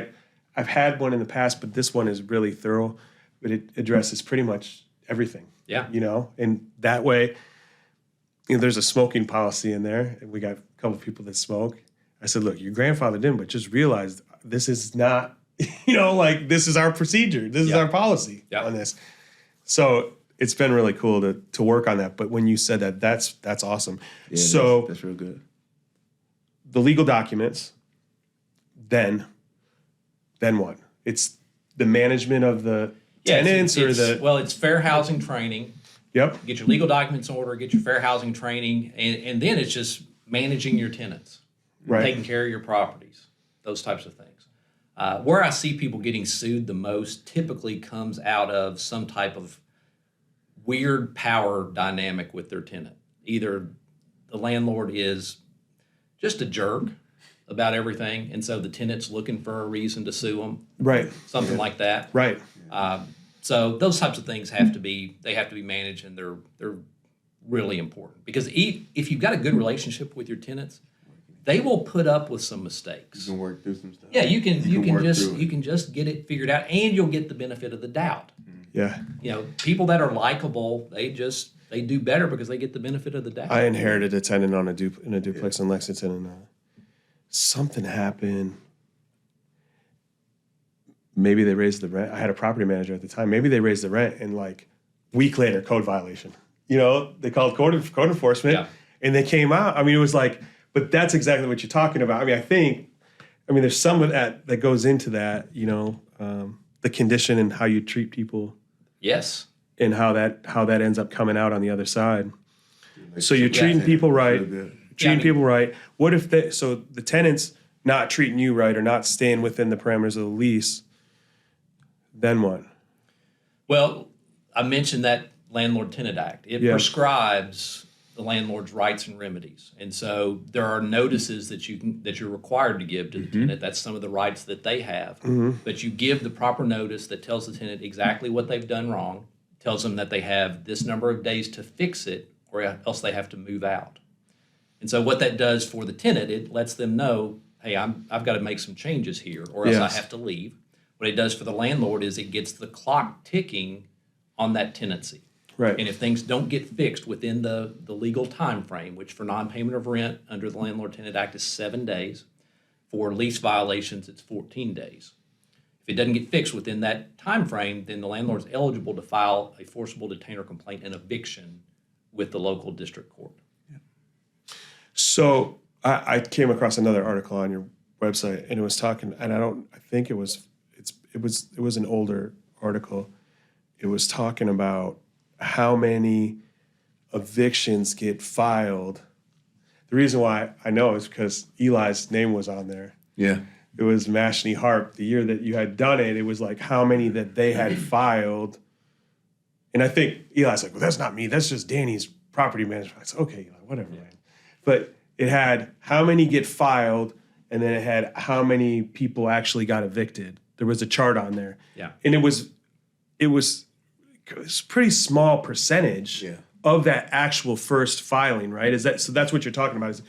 I've had one in the past, but this one is really thorough. But it addresses pretty much everything. Yeah. And that way, there's a smoking policy in there, and we got a couple of people that smoke. I said, look, your grandfather didn't, but just realize this is not, this is our procedure. This is our policy on this. So it's been really cool to work on that. But when you said that, that's awesome. Yeah, so that's real good. the legal documents, then what? It's the management of the tenants it's fair housing training. Yep. Get your legal documents in order, get your fair housing training, and then it's just managing your tenants, taking care of your properties, those types of things. Where I see people getting sued the most typically comes out of some type of weird power dynamic with their tenant. Either the landlord is just a jerk about everything, and so the tenant's looking for a reason to sue them. Right. Something like that. Right. So those types of things have to be managed, and they're really important because if you've got a good relationship with your tenants, they will put up with some mistakes. You can work through some stuff. Yeah, you can just get it figured out, and you'll get the benefit of the doubt. Yeah. You know, people that are likable, they do better because they get the benefit of the doubt. I inherited a tenant on in a duplex in Lexington, and something happened. Maybe they raised the rent. I had a property manager at the time. Maybe they raised the rent, and like week later, code violation. You know, they called code enforcement, and they came out. I mean, it was like, but that's exactly what you're talking about. I mean, there's some of that goes into that. You know, the condition and how you treat people. Yes. And how that ends up coming out on the other side. So you're treating people right. People right. What if the tenant's not treating you right or not staying within the parameters of the lease? Then what? Well, I mentioned that Landlord-Tenant Act. It prescribes the landlord's rights and remedies, and so there are notices that you're required to give to the tenant. That's some of the rights that they have. But you give the proper notice that tells the tenant exactly what they've done wrong. Tells them that they have this number of days to fix it or else they have to move out. And so what that does for the tenant, it lets them know, hey, I've got to make some changes here or else I have to leave. What it does for the landlord is it gets the clock ticking on that tenancy. Right. And if things don't get fixed within the legal time frame, which for non-payment of rent under the Landlord-Tenant Act is 7 days, for lease violations it's 14 days. If it doesn't get fixed within that time frame, then the landlord's eligible to file a forcible detainer complaint and eviction with the local district court. Yeah. So I came across another article on your website, and it was talking, and I think it was an older article. It was talking about how many evictions get filed. The reason why I know is because Eli's name was on there. Yeah. It was Mashney Harp. The year that you had done it, it was like how many that they had filed. And I think Eli's like, well, that's not me. That's just Danny's property management. I said, okay, Eli, whatever, man. But it had how many get filed, and then it had how many people actually got evicted. There was a chart on there. Yeah. And it was a pretty small percentage of that actual first filing, right? So that's what you're talking about is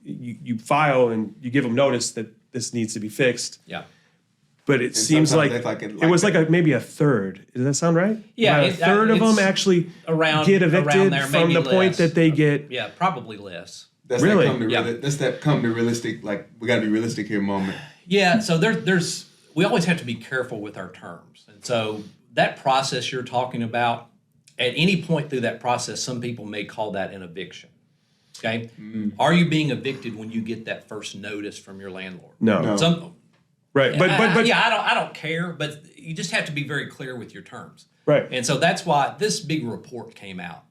you file and you give them notice that this needs to be fixed. Yeah. But it seems like it was like maybe a third. Does that sound right? Yeah. About a third of them actually get evicted there, from the point that they get. Yeah, probably less. That's really? That come to realistic, like we got to be realistic here moment. Yeah, so we always have to be careful with our terms. And so that process you're talking about, at any point through that process, some people may call that an eviction. Okay? Are you being evicted when you get that first notice from your landlord? No. Right. But I don't care, but you just have to be very clear with your terms. Right. And so that's why this big report came out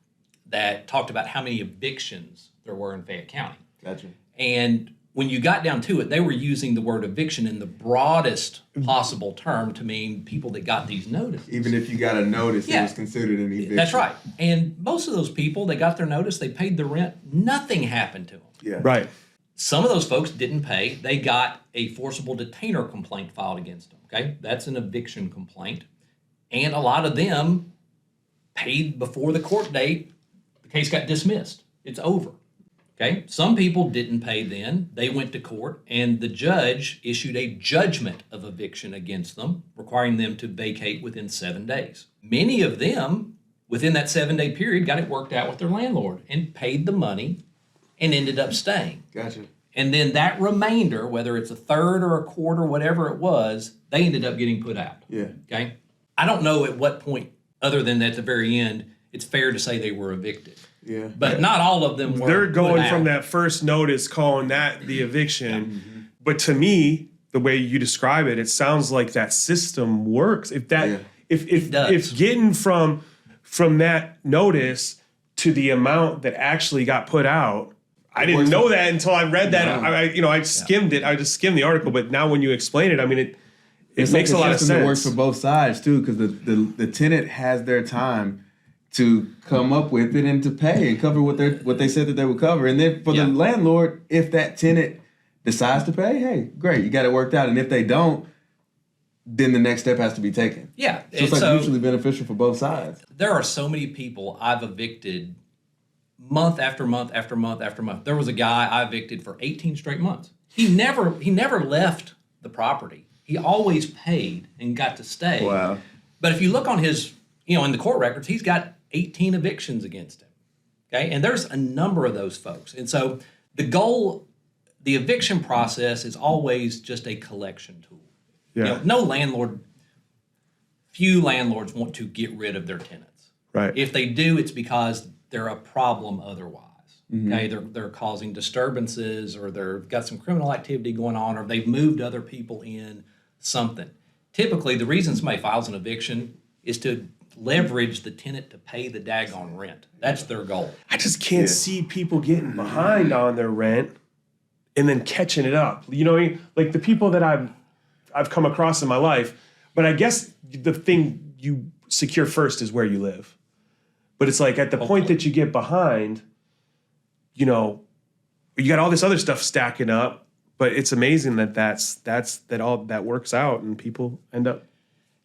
that talked about how many evictions there were in Fayette County. Gotcha. And when you got down to it, they were using the word eviction in the broadest possible term to mean people that got these notices. Even if you got a notice, it was considered an eviction. That's right. And most of those people, they got their notice, they paid the rent, nothing happened to them. Yeah. Right. Some of those folks didn't pay. They got a forcible detainer complaint filed against them. Okay, that's an eviction complaint. And a lot of them paid before the court date. The case got dismissed. It's over. Okay, some people didn't pay then. They went to court, and the judge issued a judgment of eviction against them, requiring them to vacate within 7 days. Many of them, within that 7-day period, got it worked out with their landlord and paid the money and ended up staying. Gotcha. And then that remainder, whether it's a third or a quarter, whatever it was, they ended up getting put out. Yeah. Okay? I don't know at what point, other than at the very end, it's fair to say they were evicted. Yeah. But not all of them were. They're going from out. that first notice, calling that the eviction. But to me, the way you describe it, it sounds like that system works. If getting from that notice to the amount that actually got put out, I didn't know that until I read that. I skimmed it. I just skimmed the article. But now when you explain it, I mean, it makes a lot of sense. It works for both sides too, because the tenant has their time to come up with it and to pay and cover what they said that they would cover. And then for the landlord, if that tenant decides to pay, hey, great, you got it worked out. And if they don't, then the next step has to be taken. Yeah. So it's mutually beneficial for both sides. There are so many people I've evicted month after month after month after month. There was a guy I evicted for 18 straight months. He never left the property. He always paid and got to stay. Wow. But if you look on his, in the court records, he's got 18 evictions against him. Okay, and there's a number of those folks. And so the eviction process is always just a collection tool. Yeah. Few landlords want to get rid of their tenants. Right. If they do, it's because they're a problem otherwise. Okay, they're causing disturbances, or they've got some criminal activity going on, or they've moved other people in, something. Typically, the reason somebody files an eviction is to leverage the tenant to pay the daggone rent. That's their goal. I just can't see people getting behind on their rent and then catching it up. You know what I mean? Like the people that I've come across in my life, but I guess the thing you secure first is where you live. But it's like at the point that you get behind, you got all this other stuff stacking up, but it's amazing that all that works out and people end up.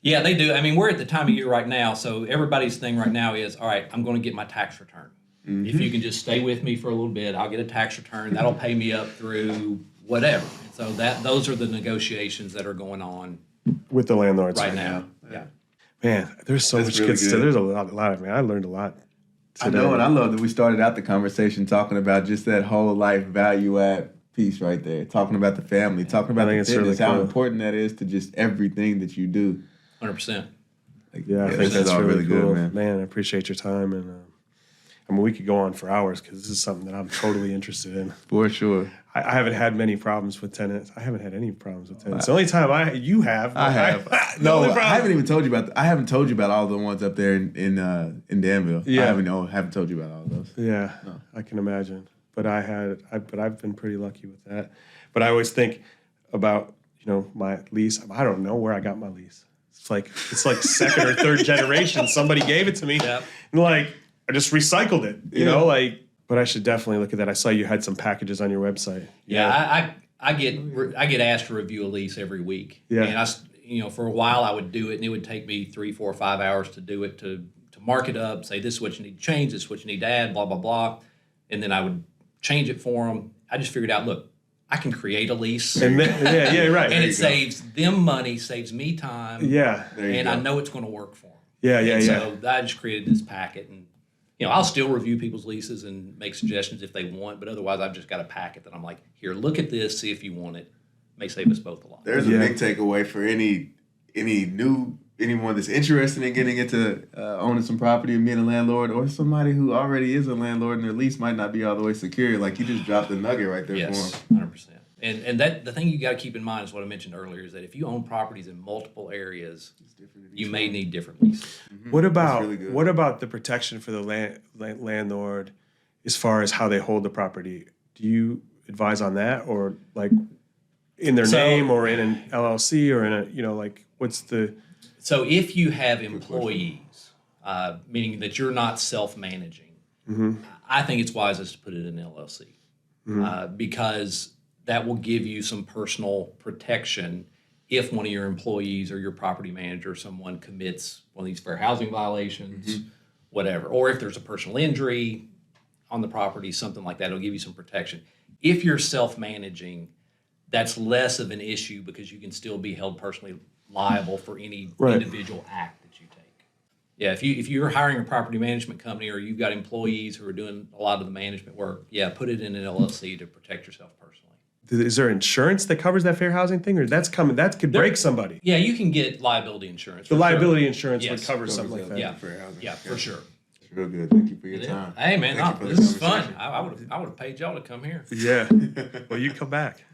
Yeah, they do. I mean, we're at the time of year right now, so everybody's thing right now is, all right, I'm going to get my tax return. If you can just stay with me for a little bit, I'll get a tax return. That'll pay me up through whatever. And so those are the negotiations that are going on With the landlords right now. Yeah. Man, there's so much really good stuff. good. There's a lot of, man, I learned a lot today. I know, and I love that we started out the conversation talking about just that whole life value add piece right there. Talking about the family, talking about the fitness, how important that is to just everything that you do. 100%. Yeah, I think this is that's all really good, cool. man. I appreciate your time. And I mean, we could go on for hours because this is something that I'm totally interested in. For sure. I haven't had many problems with tenants. I haven't had any problems with tenants. The only time you have. I have. No, I haven't even told you about. I haven't told you about all the ones up there in Danville. Yeah. I haven't told you about all of those. Yeah, No. I can imagine. But I've been pretty lucky with that. But I always think about my lease. I don't know where I got my lease. It's like second or third generation. Somebody gave it to me. Yep. And I just recycled it. But I should definitely look at that. I saw you had some packages on your website. Yeah, I get asked to review a lease every week. Yeah. And for a while I would do it, and it would take me 3, 4, 5 hours to do it, to mark it up, say this is what you need to change, this is what you need to add, blah blah blah, and then I would change it for them. I just figured out, look, I can create a lease, And then, right. and it saves them money, saves me time, Yeah. and I know it's going to work for them. Yeah. So I just created this packet, and I'll still review people's leases and make suggestions if they want, but otherwise I've just got a packet that I'm like, here, look at this, see if you want it. May save us both a lot. There's a big takeaway for anyone that's interested in getting into owning some property and being a landlord, or somebody who already is a landlord and their lease might not be all the way secure. Like, you just dropped the nugget right there Yes, for them. 100%. And that the thing you got to keep in mind is what I mentioned earlier, is that if you own properties in multiple areas, you may need different leases. What about really good. what about the protection for the landlord as far as how they hold the property? Do you advise on that, or in their name, or in an LLC, or in a what's the? So if you have employees, meaning that you're not self-managing, I think it's wisest to put it in an LLC because that will give you some personal protection if one of your employees or your property manager or someone commits one of these fair housing violations, whatever, or if there's a personal injury on the property, something like that, it'll give you some protection. If you're self-managing, that's less of an issue because you can still be held personally liable for any individual act that you take. Yeah, if you're hiring a property management company, or you've got employees who are doing a lot of the management work, put it in an LLC to protect yourself personally. Is there insurance that covers that fair housing thing, or that could break somebody? Yeah, you can get liability insurance. The for liability sure. insurance would cover something like that. Yeah, Fair housing. yeah, for sure. It's real good. Thank you for your time. Hey man, Thank you for the this is fun. conversation. I would have paid y'all to come here. Yeah. Well, you come back.